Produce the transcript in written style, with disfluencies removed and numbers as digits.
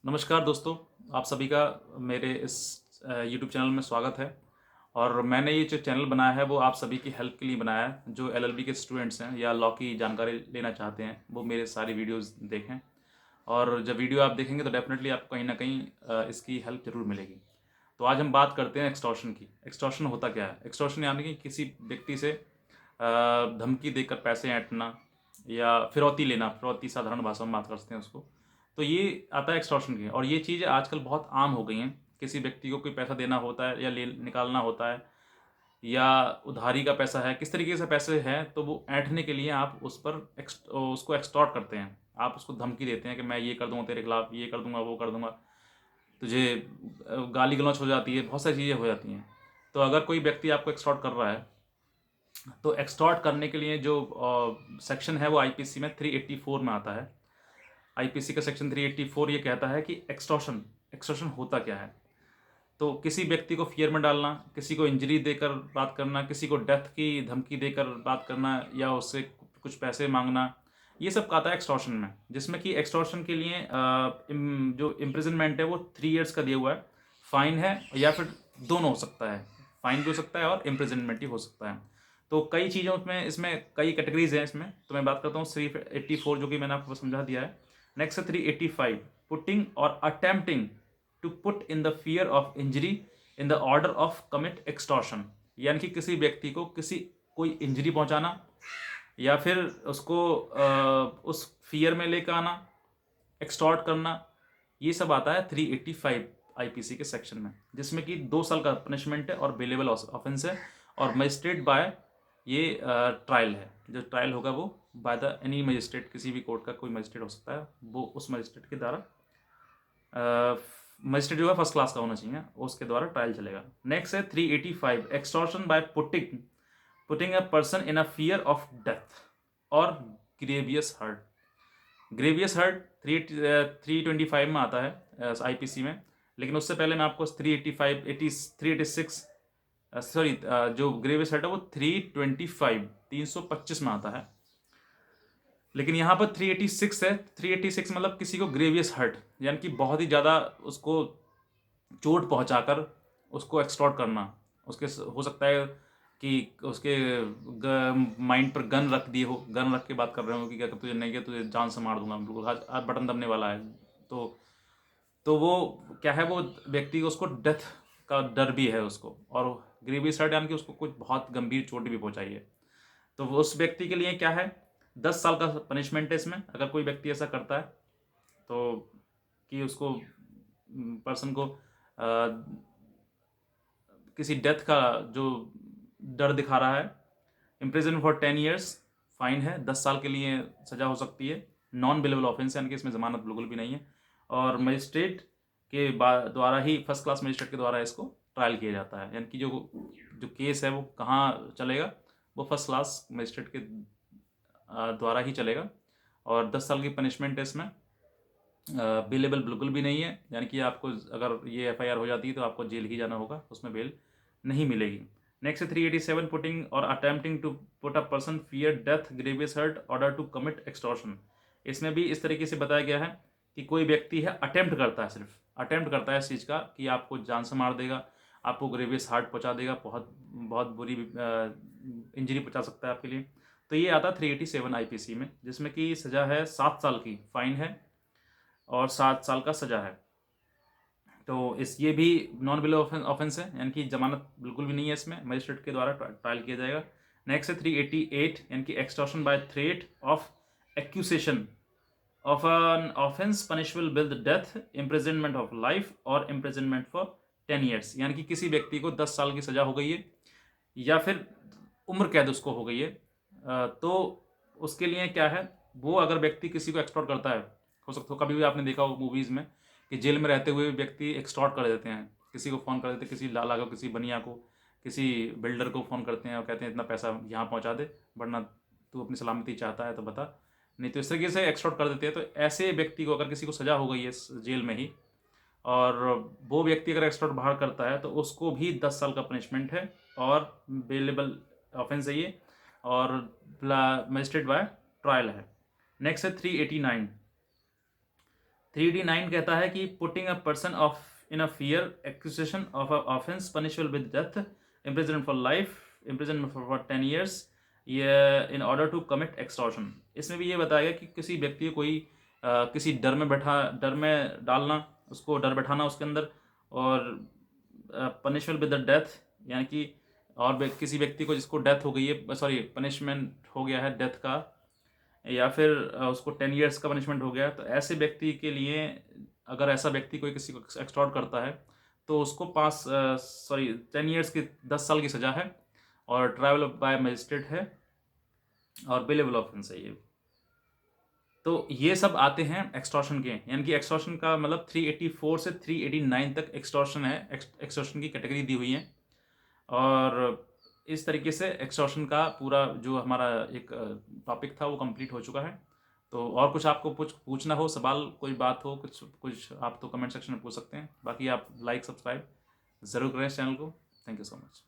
नमस्कार दोस्तों, आप सभी का मेरे इस यूट्यूब चैनल में स्वागत है। और मैंने ये जो चैनल बनाया है वो आप सभी की हेल्प के लिए बनाया है। जो एलएलबी के स्टूडेंट्स हैं या लॉ की जानकारी लेना चाहते हैं वो मेरे सारी वीडियोस देखें। और जब वीडियो आप देखेंगे तो डेफिनेटली आपको कहीं ना कहीं इसकी हेल्प जरूर मिलेगी। तो आज हम बात करते हैं एक्सटॉर्शन की। एक्सटॉर्शन होता क्या है? एक्सटॉर्शन यानी कि किसी व्यक्ति से धमकी देकर पैसे ऐंठना या फिरौती लेना। फिरौती साधारण भाषा में बात करते हैं उसको। तो ये आता है एक्सटॉर्शन की, और ये चीज़ आजकल बहुत आम हो गई हैं। किसी व्यक्ति को कोई पैसा देना होता है या ले निकालना होता है, या उधारी का पैसा है, किस तरीके से पैसे हैं, तो वो ऐंठने के लिए आप उस पर उसको एक्सटॉर्ट करते हैं। आप उसको धमकी देते हैं कि मैं ये कर दूंगा तेरे खिलाफ, ये कर दूंगा, वो कर दूंगा, तुझे गाली गलौच हो जाती है, बहुत सारी चीज़ें हो जाती हैं। तो अगर कोई व्यक्ति आपको एक्सटॉर्ट कर रहा है तो एक्सटॉर्ट करने के लिए जो सेक्शन है वो आईपीसी में 384 में आता है। आईपीसी का सेक्शन 384 ये कहता है कि एक्सटॉर्शन एक्सटॉर्शन होता क्या है। तो किसी व्यक्ति को फियर में डालना, किसी को इंजरी देकर बात करना, किसी को डेथ की धमकी देकर बात करना, या उससे कुछ पैसे मांगना, ये सब आता है एक्सटॉर्शन में। जिसमें कि एक्सटॉर्शन के लिए जो इम्प्रिजनमेंट है वो 3 इयर्स का दिया हुआ है। फाइन है, या फिर दोनों हो सकता है। फाइन भी हो सकता है और इम्प्रिजनमेंट ही हो सकता है। तो कई चीज़ों में इसमें कई कैटेगरीज हैं। इसमें तो मैं बात करता हूँ 384 जो कि मैंने आपको समझा दिया है। नेक्स्ट है 385, पुटिंग और attempting to put in the fear of injury in the order of commit extortion. यानी कि किसी व्यक्ति को कोई इंजरी पहुंचाना, या फिर उसको उस फियर में लेकर आना, एक्सटॉर्ट करना, ये सब आता है 385 आईपीसी के सेक्शन में। जिसमें कि 2 साल का पनिशमेंट है और बेलेबल ऑफेंस है, और मजिस्ट्रेट बाय ये ट्रायल है। जो ट्रायल होगा वो बाय द एनी मजिस्ट्रेट, किसी भी कोर्ट का कोई मजिस्ट्रेट हो सकता है, वो उस मजिस्ट्रेट के द्वारा, मजिस्ट्रेट जो है फर्स्ट क्लास का होना चाहिए, उसके द्वारा ट्रायल चलेगा। नेक्स्ट है 385, extortion by putting a person in a fear of death और ग्रेवियस हर्ट। ग्रेवियस हर्ट 325 में आता है आईपीसी में। लेकिन उससे पहले मैं आपको 385 386, सॉरी, जो ग्रेवियस हर्ट है वो 325 325 में आता है। लेकिन यहाँ पर 386 है। 386 मतलब किसी को ग्रेवियस हर्ट, यानी कि बहुत ही ज़्यादा उसको चोट पहुंचाकर उसको एक्सटॉर्ट करना। उसके हो सकता है कि उसके माइंड पर गन रख दिए हो, गन रख के बात कर रहे हो कि क्या तुझे नहीं किया तुझे जान से मार दूंगा, बिल्कुल आज आज बटन दबने वाला है। तो तो वो क्या है, वो व्यक्ति को उसको डेथ का डर भी है उसको, और ग्रेवियस हर्ट यानी कि उसको कुछ बहुत गंभीर चोट भी पहुंचाई है। तो वो उस व्यक्ति के लिए क्या है, 10 साल का पनिशमेंट है इसमें अगर कोई व्यक्ति ऐसा करता है। तो कि उसको पर्सन को किसी डेथ का जो डर दिखा रहा है। इम्प्रिजन फॉर 10 इयर्स, फाइन है, 10 साल के लिए सजा हो सकती है। नॉन बेलेबल ऑफेंस यानी कि इसमें जमानत बिल्कुल भी नहीं है। और मजिस्ट्रेट के द्वारा ही, फर्स्ट क्लास मजिस्ट्रेट के द्वारा इसको ट्रायल किया जाता है। यानी कि जो जो केस है वो कहाँ चलेगा, वो फर्स्ट क्लास मजिस्ट्रेट के द्वारा ही चलेगा। और 10 साल की पनिशमेंट है इसमें। बेलेबल बिल्कुल भी नहीं है, यानी कि आपको अगर ये एफआईआर हो जाती है तो आपको जेल ही जाना होगा, उसमें बेल नहीं मिलेगी। नेक्स्ट 387, पुटिंग और attempting to put a person fear death grievous hurt order to commit extortion. इसमें भी इस तरीके से बताया गया है कि कोई व्यक्ति है अटेम्प्ट करता है, सिर्फ अटेम्प्ट करता है इस चीज़ का कि आपको जान से मार देगा, आपको ग्रेवियस हार्ट पहुंचा देगा, बहुत बहुत बुरी इंजरी पहुंचा सकता है आपके लिए। तो ये आता है 387 आईपीसी में, जिसमें कि सज़ा है 7 साल की, फाइन है और 7 साल का सजा है। तो इस ये भी नॉन बिलो ऑफेंस है, यानी कि जमानत बिल्कुल भी नहीं है इसमें, मजिस्ट्रेट के द्वारा ट्रायल किया जाएगा। नेक्स्ट है 388, यानी कि extortion by threat of accusation of an offence punishable with death, imprisonment of life और इम्प्रिजनमेंट फॉर 10 इयर्स। यानी कि किसी व्यक्ति को 10 साल की सजा हो गई है या फिर उम्र कैद उसको हो गई है, तो उसके लिए क्या है, वो अगर व्यक्ति किसी को एक्सटॉर्ट करता है, हो सकता हो कभी भी आपने देखा हो मूवीज़ में कि जेल में रहते हुए व्यक्ति एक्सटॉर्ट कर देते हैं, किसी को फ़ोन कर देते हैं, किसी लाला को, किसी बनिया को, किसी बिल्डर को फ़ोन करते हैं और कहते हैं इतना पैसा यहाँ पहुँचा दे, वरना तू अपनी सलामती चाहता है तो बता, नहीं तो इस तरीके से एक्सटॉर्ट कर देते हैं। तो ऐसे व्यक्ति को अगर किसी को सज़ा हो गई है जेल में ही, और वो व्यक्ति अगर एक्सटॉर्ट बाहर करता है, तो उसको भी 10 साल का पनिशमेंट है और बेलेबल ऑफेंस है ये, और मजिस्ट्रेट बाय ट्रायल है। नेक्स्ट है 389, 3D9 कहता है कि putting a person of in a fear, accusation of a offence punishable with death, imprisonment for life, imprisonment for 10 years, ये in order to commit extortion. इसमें भी ये बताया गया कि किसी व्यक्ति को कोई किसी डर में डालना, उसको डर बैठाना उसके अंदर, और पनिशमेंट विद द डेथ, यानी कि और किसी व्यक्ति को जिसको डेथ हो गई है, सॉरी पनिशमेंट हो गया है डेथ का, या फिर उसको 10 ईयर्स का पनिशमेंट हो गया, तो ऐसे व्यक्ति के लिए, अगर ऐसा व्यक्ति कोई किसी को एक्सटॉर्ट करता है तो उसको 10 ईयर्स की 10 साल की सज़ा है, और ट्रायल बाय मजिस्ट्रेट है, और बिलेबल ऑफेंस है ये। तो ये सब आते हैं एक्सटॉर्शन के, यानी कि एक्सटॉर्शन का मतलब 384 से 389 तक एक्सटॉर्शन है, एक्सटॉर्शन की कैटेगरी दी हुई है। और इस तरीके से एक्सटॉर्शन का पूरा जो हमारा एक टॉपिक था वो कंप्लीट हो चुका है। तो और कुछ आपको कुछ पूछना हो, सवाल कोई बात हो, कुछ आप तो कमेंट सेक्शन में पूछ सकते हैं। बाकी आप लाइक सब्सक्राइब ज़रूर करें इस चैनल को। Thank you so much.